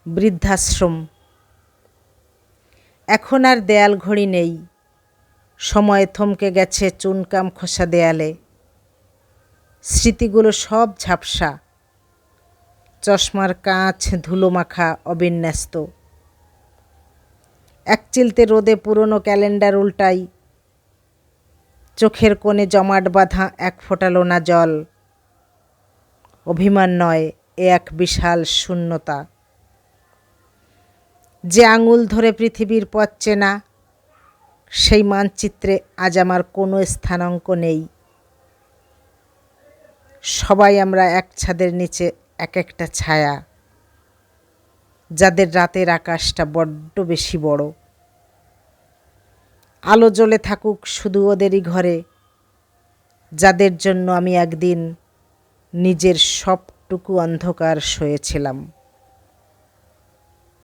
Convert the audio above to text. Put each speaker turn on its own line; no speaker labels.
বৃদ্ধাশ্রম। এখন আর দেয়াল ঘড়ি নেই, সময় থমকে গেছে চুনকাম খোসা দেয়ালে। স্মৃতিগুলো সব ঝাপসা, চশমার কাঁচ ধুলো মাখা, অবিন্যস্ত। এক চিলতে রোদে পুরনো ক্যালেন্ডার উল্টাই, চোখের কোণে জমাট বাঁধা এক ফোঁটা লোনা জল। অভিমান নয়, এ এক বিশাল শূন্যতা। যে আঙুল ধরে পৃথিবীর পথ চেনা, সেই মানচিত্রে আজ আমার কোনো স্থানাঙ্ক নেই। সবাই আমরা এক ছাদের নিচে এক একটা ছায়া, যাদের রাতের আকাশটা বড্ড বেশি বড়। আলো জ্বলে থাকুক শুধু ওদেরই ঘরে, যাদের জন্য আমি একদিন নিজের সবটুকু অন্ধকার সয়েছিলাম।